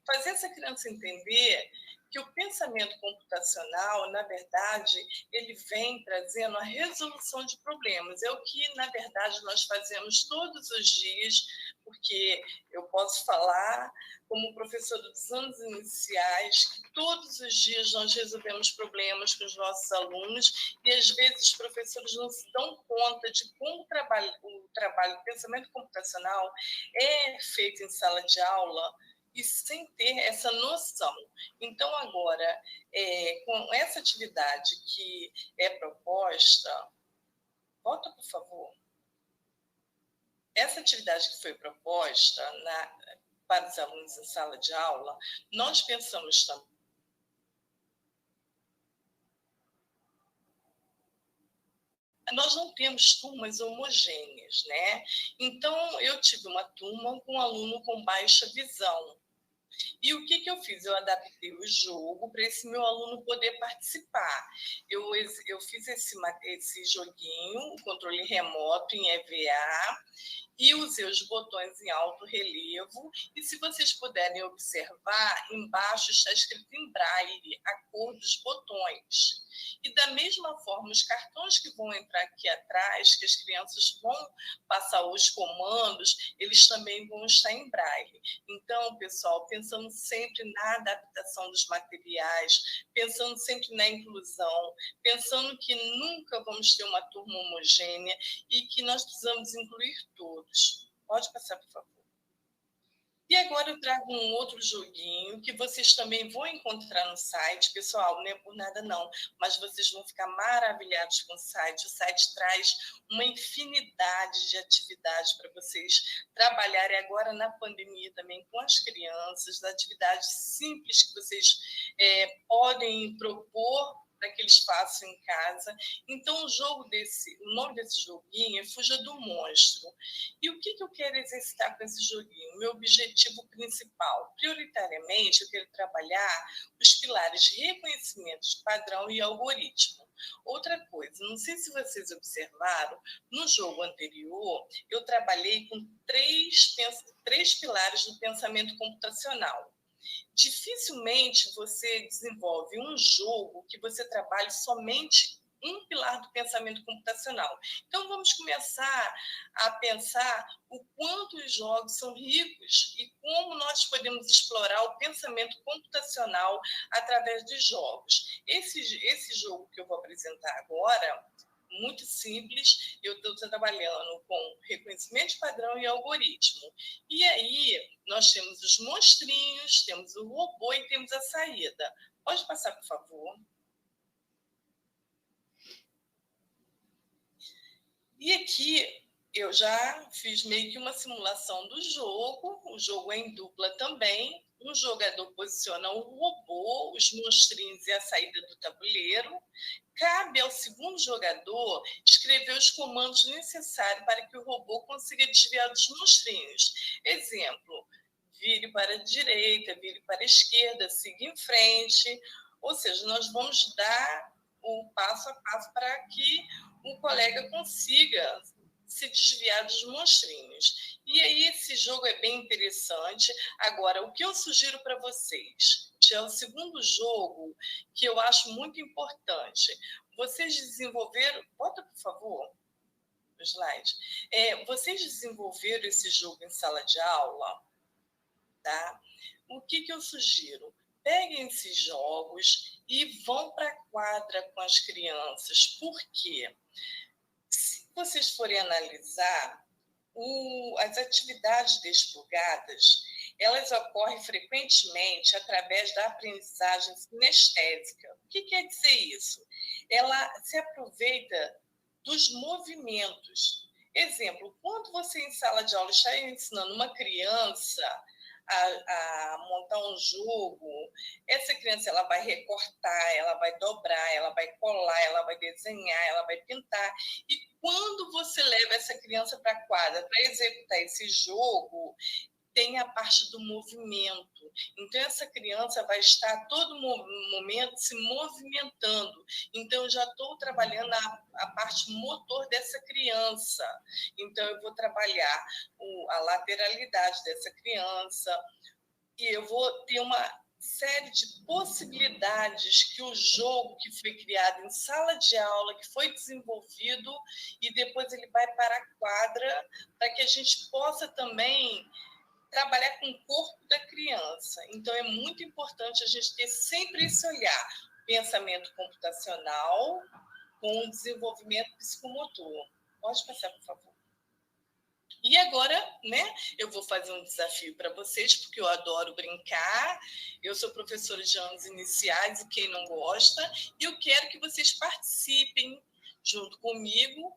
fazer essa criança entender que o pensamento computacional, na verdade, ele vem trazendo a resolução de problemas. É o que, na verdade, nós fazemos todos os dias, porque eu posso falar, como professora dos anos iniciais, que todos os dias nós resolvemos problemas com os nossos alunos e, às vezes, os professores não se dão conta de como o trabalho do pensamento computacional é feito em sala de aula, e sem ter essa noção. Então, agora, com essa atividade que é proposta, volta, por favor. Essa atividade que foi proposta para os alunos em sala de aula, nós pensamos também. Nós não temos turmas homogêneas, né? Então, eu tive uma turma com um aluno com baixa visão. E o que eu fiz? Eu adaptei o jogo para esse meu aluno poder participar. Eu fiz esse joguinho, o controle remoto em EVA, e usei os botões em alto relevo. E se vocês puderem observar, embaixo está escrito em braille a cor dos botões. E da mesma forma, os cartões que vão entrar aqui atrás, que as crianças vão passar os comandos, eles também vão estar em braille. Então, pessoal, pensando sempre na adaptação dos materiais, pensando sempre na inclusão, pensando que nunca vamos ter uma turma homogênea e que nós precisamos incluir todos. Pode passar, por favor. E agora eu trago um outro joguinho que vocês também vão encontrar no site. Pessoal, não é por nada não, mas vocês vão ficar maravilhados com o site. O site traz uma infinidade de atividades para vocês trabalharem agora na pandemia também com as crianças, atividades simples que vocês podem propor para que eles façam em casa. Então, o nome desse joguinho é Fuja do Monstro. E o que eu quero exercitar com esse joguinho? O meu objetivo principal, prioritariamente, eu quero trabalhar os pilares de reconhecimento de padrão e algoritmo. Outra coisa, não sei se vocês observaram, no jogo anterior, eu trabalhei com três pilares do pensamento computacional. Dificilmente você desenvolve um jogo que você trabalhe somente um pilar do pensamento computacional. Então, vamos começar a pensar o quanto os jogos são ricos e como nós podemos explorar o pensamento computacional através de jogos. Esse jogo que eu vou apresentar agora, muito simples, eu estou trabalhando com reconhecimento de padrão e algoritmo. E aí, nós temos os monstrinhos, temos o robô e temos a saída. Pode passar, por favor. E aqui, eu já fiz meio que uma simulação do jogo, o jogo é em dupla também, um jogador posiciona o robô, os monstrinhos e a saída do tabuleiro, cabe ao segundo jogador escrever os comandos necessários para que o robô consiga desviar dos monstrinhos. Exemplo, vire para a direita, vire para a esquerda, siga em frente, ou seja, nós vamos dar o passo a passo para que o colega consiga se desviar dos monstrinhos. E aí esse jogo é bem interessante. Agora, o que eu sugiro para vocês? É o segundo jogo que eu acho muito importante. Vocês desenvolveram... Bota, por favor, o slide. Vocês desenvolveram esse jogo em sala de aula, tá? O que eu sugiro? Peguem esses jogos e vão para a quadra com as crianças. Por quê? Se vocês forem analisar, as atividades desplugadas, elas ocorrem frequentemente através da aprendizagem sinestésica. O que quer dizer isso? Ela se aproveita dos movimentos. Exemplo, quando você em sala de aula está ensinando uma criança a montar um jogo, essa criança ela vai recortar, ela vai dobrar, ela vai colar, ela vai desenhar, ela vai pintar. E quando você leva essa criança para a quadra para executar esse jogo, tem a parte do movimento. Então, essa criança vai estar a todo momento se movimentando. Então, eu já estou trabalhando a parte motor dessa criança. Então, eu vou trabalhar a lateralidade dessa criança e eu vou ter uma série de possibilidades que o jogo que foi criado em sala de aula, que foi desenvolvido, e depois ele vai para a quadra, para que a gente possa também trabalhar com o corpo da criança. Então, é muito importante a gente ter sempre esse olhar, pensamento computacional com o desenvolvimento psicomotor. Pode passar, por favor. E agora, né, eu vou fazer um desafio para vocês, porque eu adoro brincar, eu sou professora de anos iniciais, e quem não gosta, e eu quero que vocês participem junto comigo,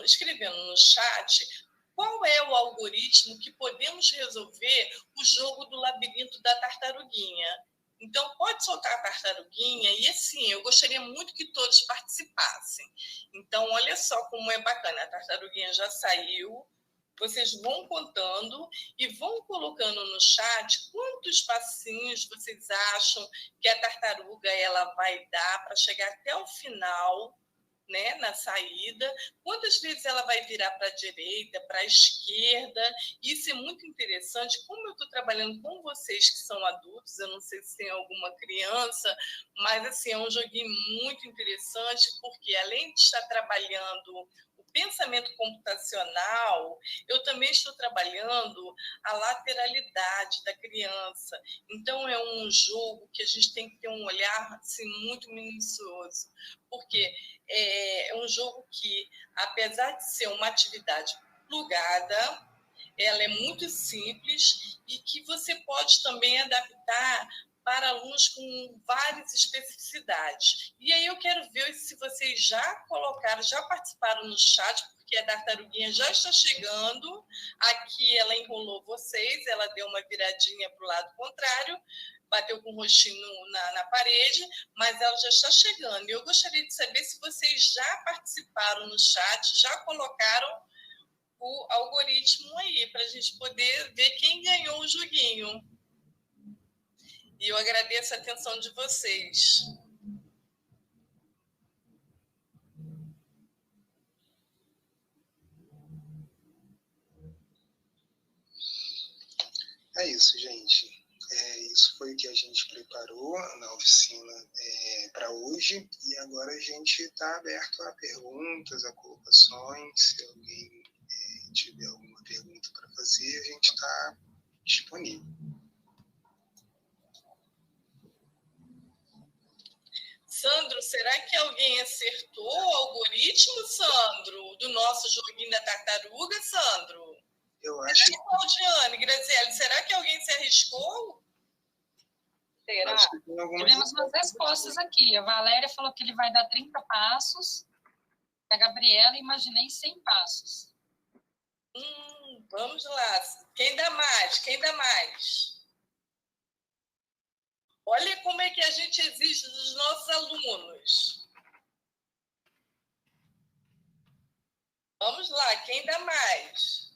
escrevendo no chat qual é o algoritmo que podemos resolver o jogo do labirinto da tartaruguinha. Então, pode soltar a tartaruguinha e, assim, eu gostaria muito que todos participassem. Então, olha só como é bacana. A tartaruguinha já saiu. Vocês vão contando e vão colocando no chat quantos passinhos vocês acham que a tartaruga ela vai dar para chegar até o final, né, na saída, quantas vezes ela vai virar para a direita, para a esquerda. Isso é muito interessante. Como eu estou trabalhando com vocês que são adultos, eu não sei se tem alguma criança, mas assim, é um joguinho muito interessante, porque além de estar trabalhando o pensamento computacional, eu também estou trabalhando a lateralidade da criança. Então, é um jogo que a gente tem que ter um olhar assim, muito minucioso, porque é um jogo que, apesar de ser uma atividade plugada, ela é muito simples e que você pode também adaptar para alunos com várias especificidades. E aí eu quero ver se vocês já participaram no chat, porque a tartaruguinha já está chegando. Aqui ela enrolou vocês, ela deu uma viradinha para o lado contrário, bateu com o rostinho na parede, mas ela já está chegando. Eu gostaria de saber se vocês já participaram no chat, já colocaram o algoritmo aí, para a gente poder ver quem ganhou o joguinho. E eu agradeço a atenção de vocês. É isso, gente. Isso foi o que a gente preparou na oficina para hoje. E agora a gente está aberto a perguntas, a colocações. Se alguém tiver alguma pergunta para fazer, a gente está disponível. Sandro, será que alguém acertou o algoritmo, Sandro, do nosso joguinho da tartaruga, Sandro? Eu acho que... Claudiane, Graziele, será que alguém se arriscou? Será? Tivemos umas respostas aqui. A Valéria falou que ele vai dar 30 passos. A Gabriela, imaginei 100 passos. Vamos lá. Quem dá mais? Quem dá mais? Olha como é que a gente exige dos nossos alunos. Vamos lá, quem dá mais?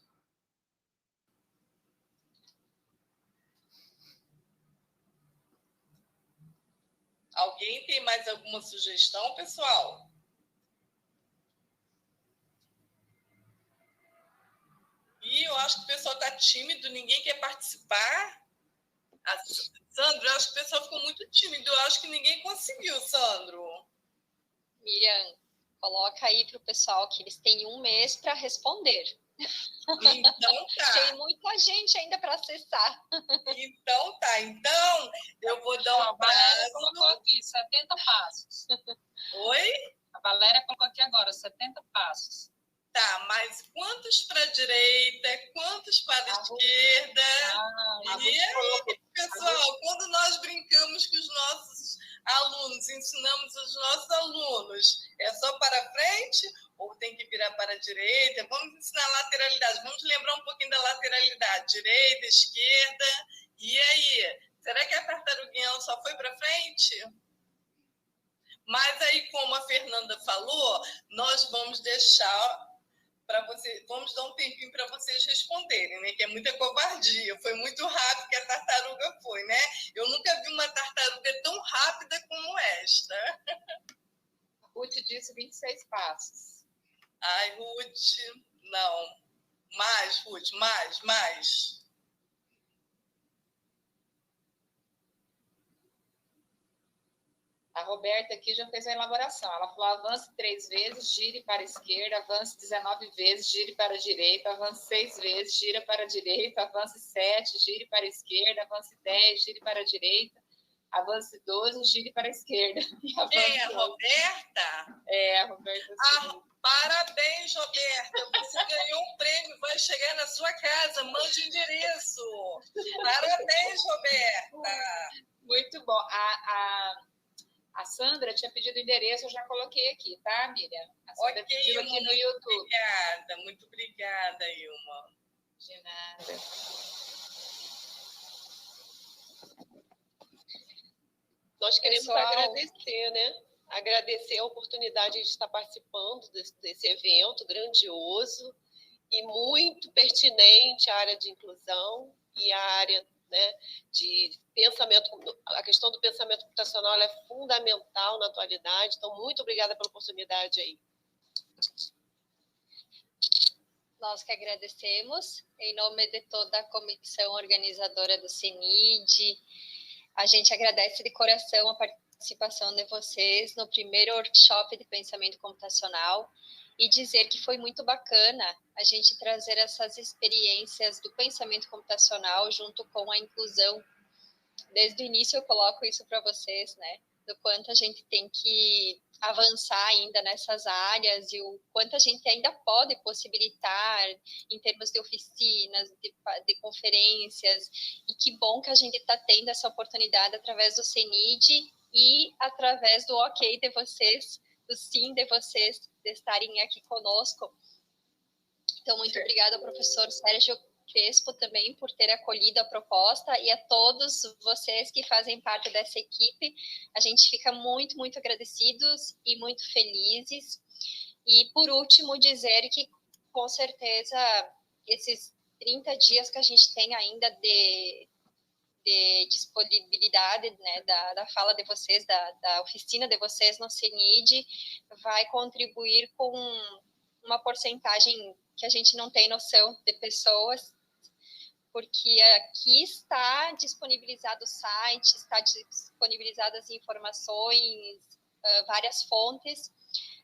Alguém tem mais alguma sugestão, pessoal? Ih, eu acho que o pessoal está tímido, ninguém quer participar. Sandro, eu acho que o pessoal ficou muito tímido, eu acho que ninguém conseguiu, Sandro. Miriam, coloca aí para o pessoal que eles têm 1 mês para responder. Então tá. Tem muita gente ainda para acessar. Então tá. Então, eu vou dar A Valéria colocou aqui 70 passos. Oi? A Valéria colocou aqui agora 70 passos. Tá, mas quantos para a direita, quantos para a esquerda? E aí, pessoal, quando nós brincamos com os nossos alunos, ensinamos os nossos alunos, é só para frente ou tem que virar para a direita? Vamos ensinar lateralidade, vamos lembrar um pouquinho da lateralidade, direita, esquerda. E aí, será que a tartaruguinha só foi para frente? Mas aí, como a Fernanda falou, nós vamos deixar para você, vamos dar um tempinho para vocês responderem, né? Que é muita covardia. Foi muito rápido que a tartaruga foi, né? Eu nunca vi uma tartaruga tão rápida como esta. Ruth disse 26 passos. Ai, Ruth, não. Mais, Ruth, mais. A Roberta aqui já fez a elaboração. Ela falou: avance 3 vezes, gire para a esquerda, avance 19 vezes, gire para a direita, avance 6 vezes, gira para a direita, avance 7, gire para a esquerda, avance 10, gire para a direita, avance 12, gire para a esquerda. Quem é a Roberta? É, a Roberta. Parabéns, Roberta. Você ganhou um prêmio, vai chegar na sua casa. Mande o endereço. Parabéns, Roberta. Muito bom. A Sandra tinha pedido o endereço, eu já coloquei aqui, tá, Miriam? A Sandra pediu aqui no YouTube. Obrigada, muito obrigada, Ilma. De nada. Nós queremos agradecer, né? Agradecer a oportunidade de estar participando desse evento grandioso e muito pertinente à área de inclusão e à área, né, de pensamento. A questão do pensamento computacional ela é fundamental na atualidade. Então, muito obrigada pela oportunidade aí. Nós que agradecemos, em nome de toda a comissão organizadora do CENID, a gente agradece de coração a participação de vocês no primeiro workshop de pensamento computacional e dizer que foi muito bacana a gente trazer essas experiências do pensamento computacional junto com a inclusão. Desde o início eu coloco isso para vocês, né? Do quanto a gente tem que avançar ainda nessas áreas e o quanto a gente ainda pode possibilitar em termos de oficinas, de conferências, e que bom que a gente está tendo essa oportunidade através do CENID e através do ok de vocês, do sim de vocês, de estarem aqui conosco. Então, muito obrigada ao professor Sérgio Crespo também por ter acolhido a proposta e a todos vocês que fazem parte dessa equipe. A gente fica muito, muito agradecidos e muito felizes. E, por último, dizer que, com certeza, esses 30 dias que a gente tem ainda de disponibilidade, né, da fala de vocês, da oficina de vocês no CENID, vai contribuir com uma porcentagem que a gente não tem noção de pessoas, porque aqui está disponibilizado o site, está disponibilizadas informações, várias fontes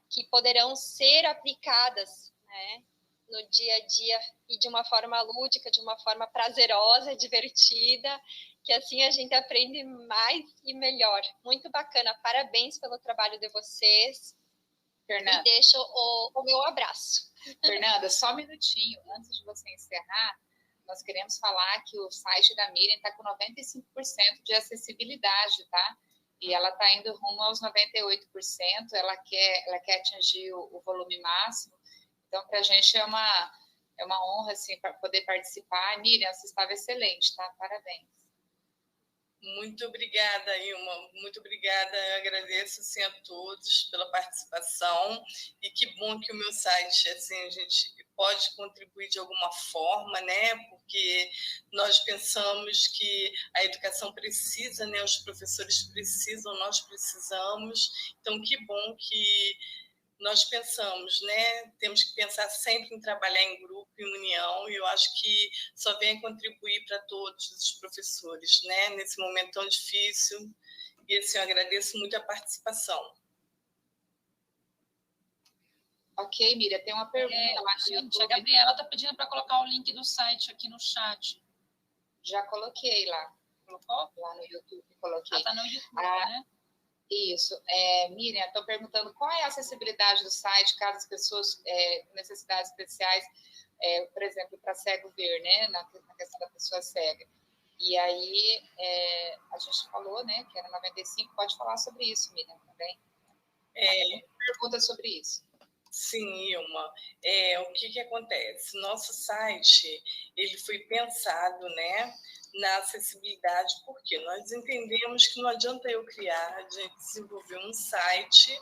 que poderão ser aplicadas, né, no dia a dia e de uma forma lúdica, de uma forma prazerosa, divertida, que assim a gente aprende mais e melhor. Muito bacana, parabéns pelo trabalho de vocês. Fernanda. E deixo o meu abraço. Fernanda, só um minutinho, antes de você encerrar, nós queremos falar que o site da Miriam está com 95% de acessibilidade, tá? E ela está indo rumo aos 98%, ela quer atingir o volume máximo. Então, para a gente é uma É uma honra, assim, para poder participar. Miriam, você estava excelente, tá? Parabéns. Muito obrigada, Ilma. Muito obrigada. Eu agradeço assim, a todos pela participação. E que bom que o meu site, assim, a gente pode contribuir de alguma forma, né? Porque nós pensamos que a educação precisa, né? Os professores precisam, nós precisamos. Então, que bom que nós pensamos, né? Temos que pensar sempre em trabalhar em grupo, em união, e eu acho que só vem contribuir para todos os professores, né? Nesse momento tão difícil. E assim, eu agradeço muito a participação. Ok, Miriam, tem uma pergunta lá no YouTube. A Gabriela está pedindo para colocar o link do site aqui no chat. Já coloquei lá. Colocou? Lá no YouTube, coloquei. Está no YouTube, né? Isso. Miriam, estou perguntando qual é a acessibilidade do site, caso as pessoas com necessidades especiais, por exemplo, para cego ver, né, na questão da pessoa cega. E aí, a gente falou, né, que era 95, pode falar sobre isso, Miriam, também? Pergunta sobre isso. Sim, Ilma. O que acontece? Nosso site, ele foi pensado, né, na acessibilidade, porque nós entendemos que não adianta eu criar, a gente desenvolver um site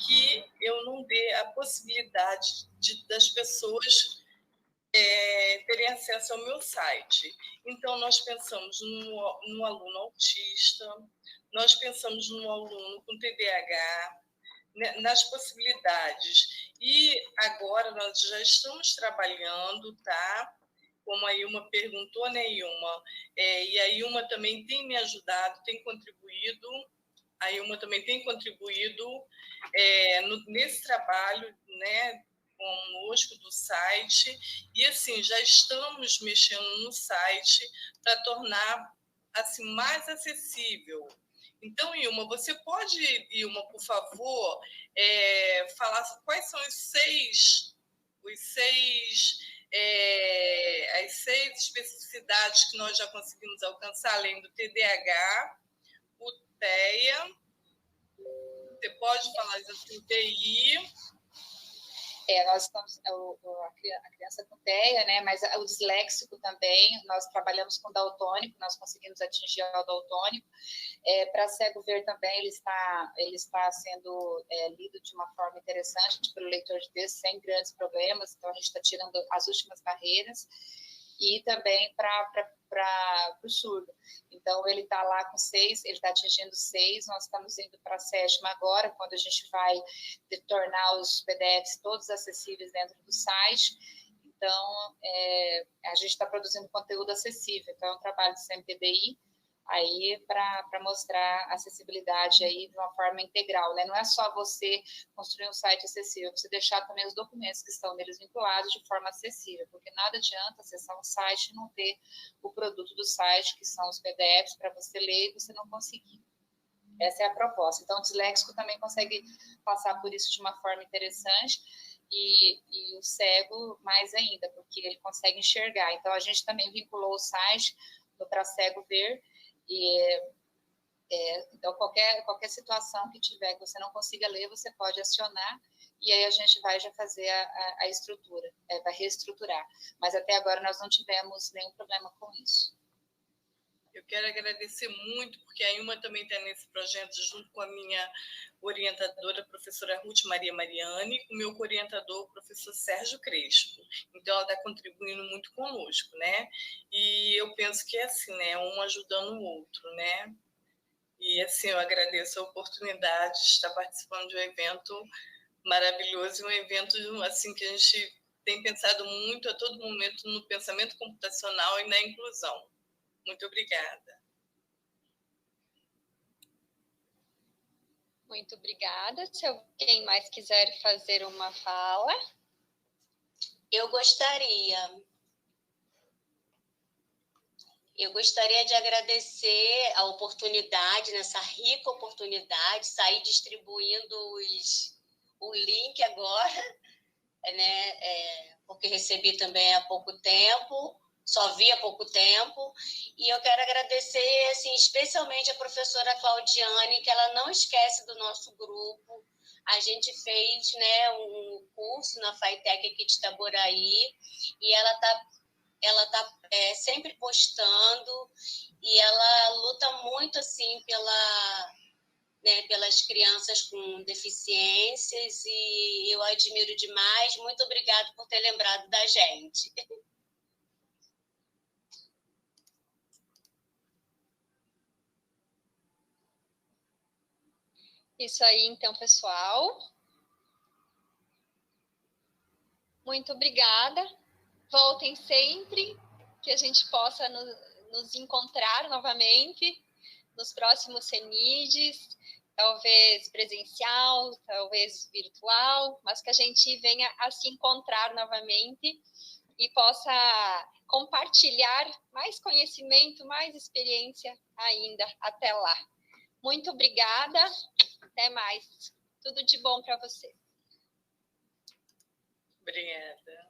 que eu não dê a possibilidade das pessoas terem acesso ao meu site. Então, nós pensamos no aluno autista, nós pensamos no aluno com TDAH, nas possibilidades. E agora nós já estamos trabalhando, tá? Como a Ilma perguntou, né, Ilma? E a Ilma também tem me ajudado, tem contribuído, a Ilma também tem contribuído nesse trabalho, né, conosco do site, e assim, já estamos mexendo no site para tornar assim, mais acessível. Então, Ilma, você pode, Ilma, por favor, falar quais são as seis especificidades que nós já conseguimos alcançar, além do TDAH, o TEA, você pode falar assim, TI... nós estamos, a criança com TEA, né, mas o disléxico também, nós trabalhamos com daltônico, nós conseguimos atingir o daltônico. Para cego ver também, ele está sendo lido de uma forma interessante pelo leitor de texto, sem grandes problemas, então a gente está tirando as últimas barreiras. E também para o surdo. Então, ele está lá com 6, ele está atingindo 6, nós estamos indo para a 7ª agora, quando a gente vai tornar os PDFs todos acessíveis dentro do site. Então, a gente está produzindo conteúdo acessível. Então, é um trabalho do CMPBI, aí para mostrar acessibilidade aí de uma forma integral, né? Não é só você construir um site acessível, você deixar também os documentos que estão neles vinculados de forma acessível, porque nada adianta acessar um site e não ter o produto do site, que são os PDFs, para você ler e você não conseguir. Essa é a proposta. Então, o disléxico também consegue passar por isso de uma forma interessante, e o cego mais ainda, porque ele consegue enxergar. Então, a gente também vinculou o site para cego ver. Então, qualquer situação que tiver que você não consiga ler, você pode acionar, e aí a gente vai já fazer a estrutura, vai reestruturar. Mas até agora nós não tivemos nenhum problema com isso. Eu quero agradecer muito, porque a Ilma também está nesse projeto, junto com a minha orientadora, a professora Ruth Maria Mariani, e com o meu orientador, o professor Sérgio Crespo. Então, ela está contribuindo muito conosco, né? E eu penso que é assim, né? Um ajudando o outro, né? E, assim, eu agradeço a oportunidade de estar participando de um evento maravilhoso, um evento, assim, que a gente tem pensado muito a todo momento no pensamento computacional e na inclusão. Muito obrigada. Muito obrigada. Se alguém mais quiser fazer uma fala. Eu gostaria de agradecer a oportunidade, nessa rica oportunidade, sair distribuindo o link agora, né? Porque recebi também há pouco tempo. só vi há pouco tempo. E eu quero agradecer, assim, especialmente a professora Claudiane, que ela não esquece do nosso grupo. A gente fez, né, um curso na FATEC aqui de Itaboraí, e ela tá sempre postando, e ela luta muito, assim, pelas crianças com deficiências, e eu admiro demais. Muito obrigada por ter lembrado da gente. Isso aí, então, pessoal. Muito obrigada. Voltem sempre, que a gente possa nos encontrar novamente nos próximos CENIDs, talvez presencial, talvez virtual, mas que a gente venha a se encontrar novamente e possa compartilhar mais conhecimento, mais experiência ainda até lá. Muito obrigada. Até mais. Tudo de bom para você. Obrigada.